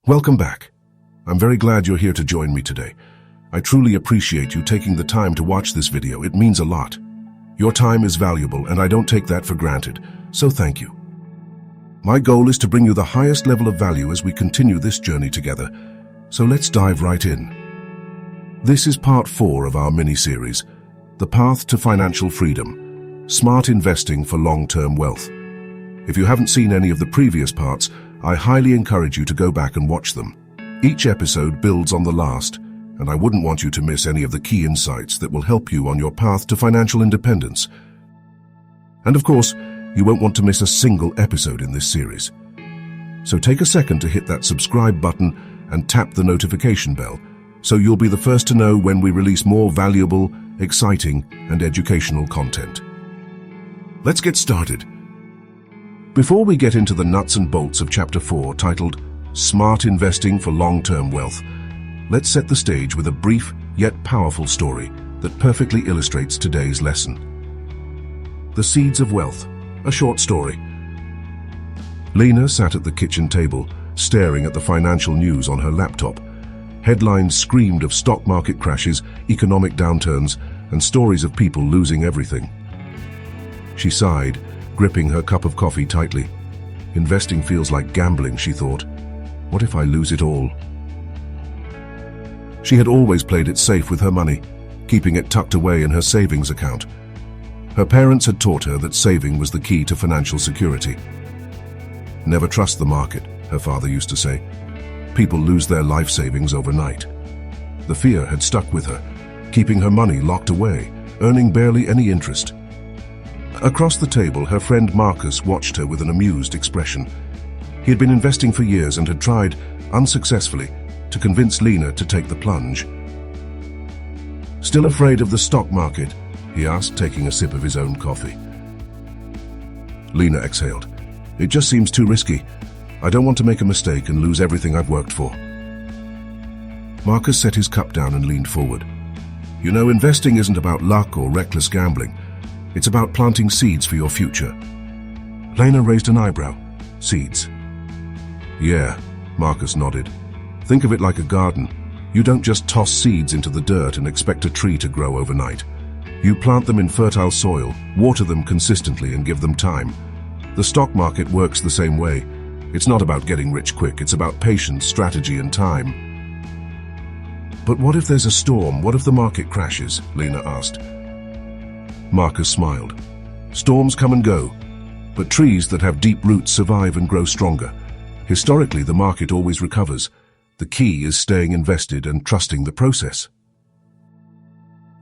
Welcome back. I'm very glad you're here to join me today. I truly appreciate you taking the time to watch this video. It means a lot. Your time is valuable and I don't take that for granted, so thank you. My goal is to bring you the highest level of value as we continue this journey together, so let's dive right in. This is part 4 of our mini-series, The Path to Financial Freedom, Smart Investing for Long-Term Wealth. If you haven't seen any of the previous parts, I highly encourage you to go back and watch them. Each episode builds on the last, and I wouldn't want you to miss any of the key insights that will help you on your path to financial independence. And of course, you won't want to miss a single episode in this series. So take a second to hit that subscribe button and tap the notification bell, so you'll be the first to know when we release more valuable, exciting, and educational content. Let's get started. Before we get into the nuts and bolts of Chapter 4, titled Smart Investing for Long-Term Wealth, let's set the stage with a brief yet powerful story that perfectly illustrates today's lesson. The Seeds of Wealth, a short story. Lena sat at the kitchen table, staring at the financial news on her laptop. Headlines screamed of stock market crashes, economic downturns, and stories of people losing everything. She sighed, gripping her cup of coffee tightly. Investing feels like gambling, she thought. What if I lose it all? She had always played it safe with her money, keeping it tucked away in her savings account. Her parents had taught her that saving was the key to financial security. Never trust the market, her father used to say. People lose their life savings overnight. The fear had stuck with her, keeping her money locked away, earning barely any interest. Across the table, her friend Marcus watched her with an amused expression. He had been investing for years and had tried, unsuccessfully, to convince Lena to take the plunge. Still afraid of the stock market? He asked, taking a sip of his own coffee. Lena exhaled. It just seems too risky. I don't want to make a mistake and lose everything I've worked for. Marcus set his cup down and leaned forward. You know, investing isn't about luck or reckless gambling. It's about planting seeds for your future. Lena raised an eyebrow. Seeds. Yeah, Marcus nodded. Think of it like a garden. You don't just toss seeds into the dirt and expect a tree to grow overnight. You plant them in fertile soil, water them consistently, and give them time. The stock market works the same way. It's not about getting rich quick, it's about patience, strategy, and time. But what if there's a storm? What if the market crashes? Lena asked. Marcus smiled. Storms come and go, but trees that have deep roots survive and grow stronger. Historically, the market always recovers. The key is staying invested and trusting the process.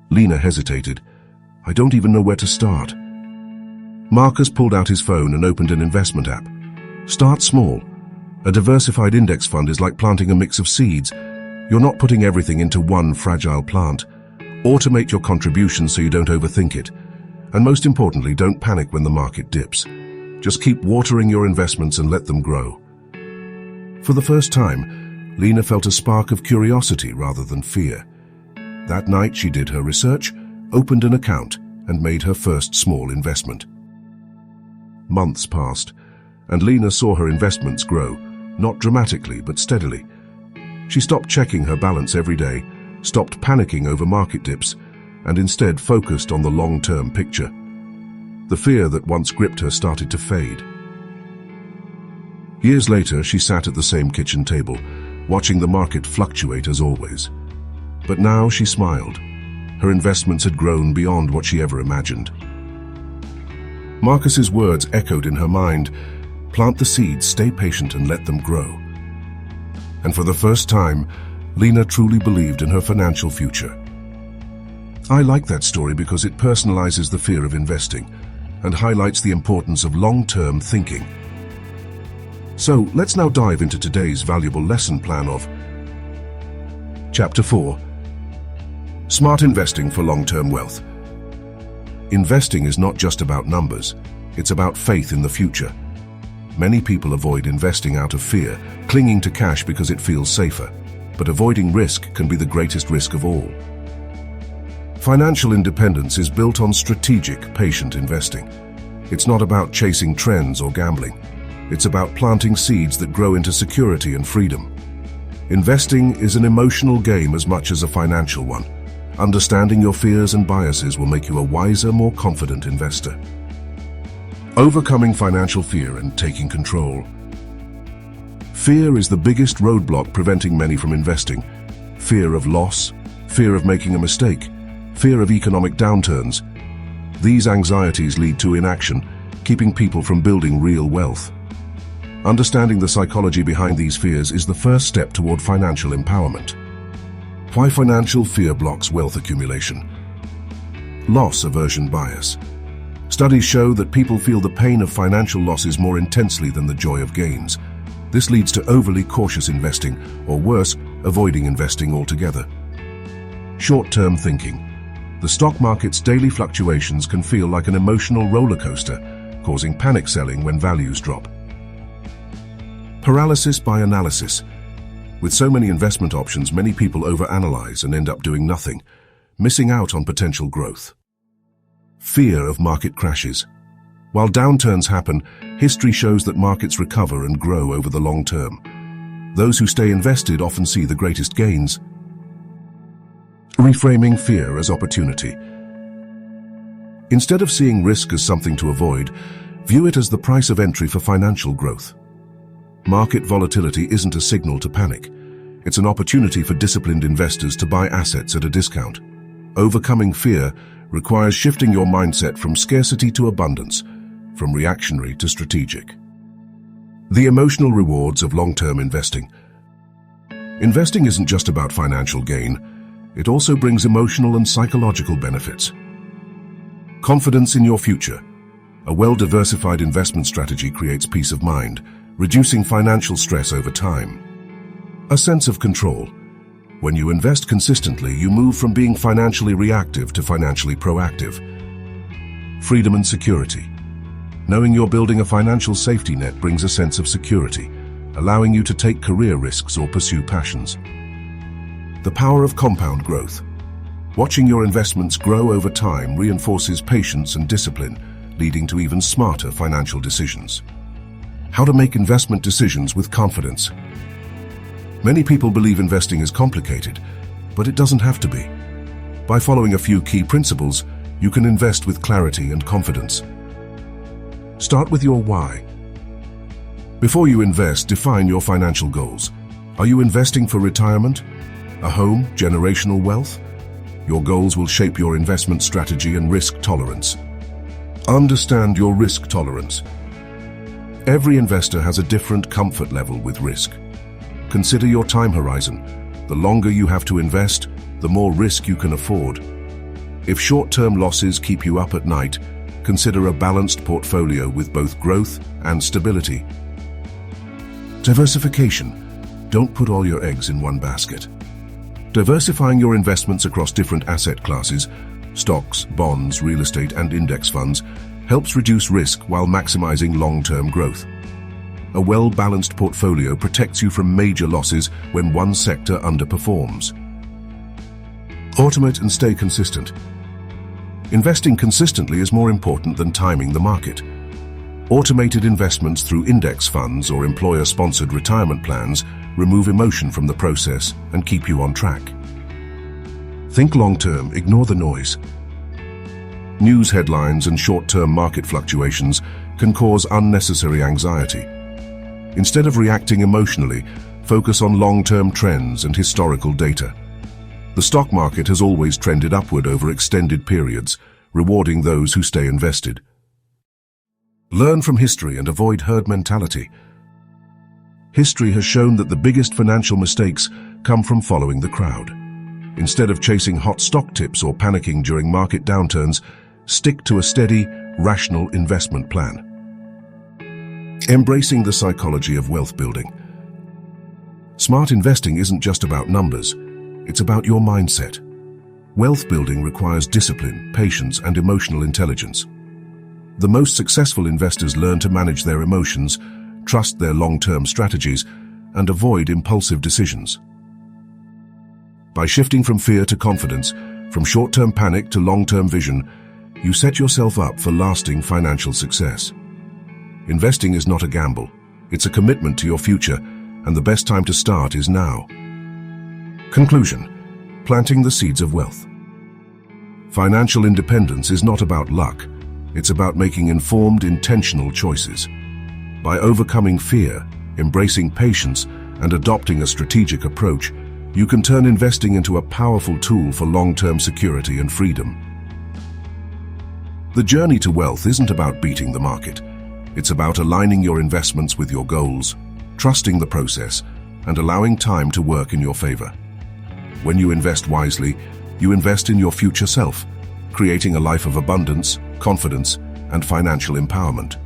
Lena hesitated. I don't even know where to start. Marcus pulled out his phone and opened an investment app. Start small. A diversified index fund is like planting a mix of seeds. You're not putting everything into one fragile plant. Automate your contributions so you don't overthink it. And most importantly, don't panic when the market dips. Just keep watering your investments and let them grow. For the first time, Lena felt a spark of curiosity rather than fear. That night she did her research, opened an account, and made her first small investment. Months passed, and Lena saw her investments grow, not dramatically but steadily. She stopped checking her balance every day, stopped panicking over market dips, and instead focused on the long-term picture. The fear that once gripped her started to fade. Years later, she sat at the same kitchen table, watching the market fluctuate as always. But now she smiled. Her investments had grown beyond what she ever imagined. Marcus's words echoed in her mind. Plant the seeds, stay patient, and let them grow. And for the first time, Lena truly believed in her financial future. I like that story because it personalizes the fear of investing and highlights the importance of long-term thinking. So let's now dive into today's valuable lesson plan of Chapter 4, Smart Investing for Long-Term Wealth. Investing is not just about numbers, it's about faith in the future. Many people avoid investing out of fear, clinging to cash because it feels safer. But avoiding risk can be the greatest risk of all. Financial independence is built on strategic, patient investing. It's not about chasing trends or gambling. It's about planting seeds that grow into security and freedom. Investing is an emotional game as much as a financial one. Understanding your fears and biases will make you a wiser, more confident investor. Overcoming financial fear and taking control. Fear is the biggest roadblock preventing many from investing. Fear of loss, fear of making a mistake, fear of economic downturns. These anxieties lead to inaction, keeping people from building real wealth. Understanding the psychology behind these fears is the first step toward financial empowerment. Why financial fear blocks wealth accumulation? Loss aversion bias. Studies show that people feel the pain of financial losses more intensely than the joy of gains. This leads to overly cautious investing, or worse, avoiding investing altogether. Short-term thinking. The stock market's daily fluctuations can feel like an emotional roller coaster, causing panic selling when values drop. Paralysis by analysis. With so many investment options, many people overanalyze and end up doing nothing, missing out on potential growth. Fear of market crashes. While downturns happen, history shows that markets recover and grow over the long term. Those who stay invested often see the greatest gains. Reframing fear as opportunity. Instead of seeing risk as something to avoid, view it as the price of entry for financial growth. Market volatility isn't a signal to panic. It's an opportunity for disciplined investors to buy assets at a discount. Overcoming fear requires shifting your mindset from scarcity to abundance, from reactionary to strategic. The emotional rewards of long-term investing. Investing isn't just about financial gain. It also brings emotional and psychological benefits. Confidence in your future. A well-diversified investment strategy creates peace of mind, reducing financial stress over time. A sense of control. When you invest consistently, you move from being financially reactive to financially proactive. Freedom and security. Knowing you're building a financial safety net brings a sense of security, allowing you to take career risks or pursue passions. The power of compound growth. Watching your investments grow over time reinforces patience and discipline, leading to even smarter financial decisions. How to make investment decisions with confidence. Many people believe investing is complicated, but it doesn't have to be. By following a few key principles, you can invest with clarity and confidence. Start with your why. Before you invest, define your financial goals. Are you investing for retirement? A home? Generational wealth? Your goals will shape your investment strategy and risk tolerance. Understand your risk tolerance. Every investor has a different comfort level with risk. Consider your time horizon. The longer you have to invest, the more risk you can afford. If short-term losses keep you up at night, consider a balanced portfolio with both growth and stability. Diversification. Don't put all your eggs in one basket. Diversifying your investments across different asset classes, stocks, bonds, real estate, and index funds, helps reduce risk while maximizing long-term growth. A well-balanced portfolio protects you from major losses when one sector underperforms. Automate and stay consistent. Investing consistently is more important than timing the market. Automated investments through index funds or employer-sponsored retirement plans remove emotion from the process and keep you on track. Think long-term, ignore the noise. News headlines and short-term market fluctuations can cause unnecessary anxiety. Instead of reacting emotionally, focus on long-term trends and historical data. The stock market has always trended upward over extended periods, rewarding those who stay invested. Learn from history and avoid herd mentality. History has shown that the biggest financial mistakes come from following the crowd. Instead of chasing hot stock tips or panicking during market downturns, stick to a steady, rational investment plan. Embracing the psychology of wealth building. Smart investing isn't just about numbers, it's about your mindset. Wealth building requires discipline, patience, and emotional intelligence. The most successful investors learn to manage their emotions, trust their long-term strategies, and avoid impulsive decisions. By shifting from fear to confidence, from short-term panic to long-term vision, you set yourself up for lasting financial success. Investing is not a gamble. It's a commitment to your future, and the best time to start is now. Conclusion: planting the seeds of wealth. Financial independence is not about luck. It's about making informed, intentional choices. By overcoming fear, embracing patience, and adopting a strategic approach, you can turn investing into a powerful tool for long-term security and freedom. The journey to wealth isn't about beating the market. It's about aligning your investments with your goals, trusting the process, and allowing time to work in your favor. When you invest wisely, you invest in your future self, creating a life of abundance, confidence, and financial empowerment.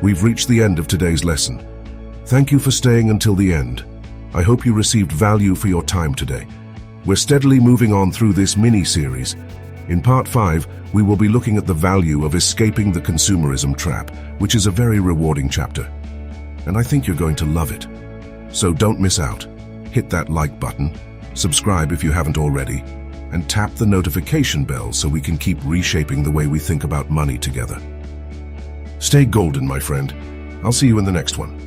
We've reached the end of today's lesson. Thank you for staying until the end. I hope you received value for your time today. We're steadily moving on through this mini-series. In Part 5, we will be looking at the value of escaping the consumerism trap, which is a very rewarding chapter. And I think you're going to love it. So don't miss out. Hit that like button, subscribe if you haven't already, and tap the notification bell so we can keep reshaping the way we think about money together. Stay golden, my friend. I'll see you in the next one.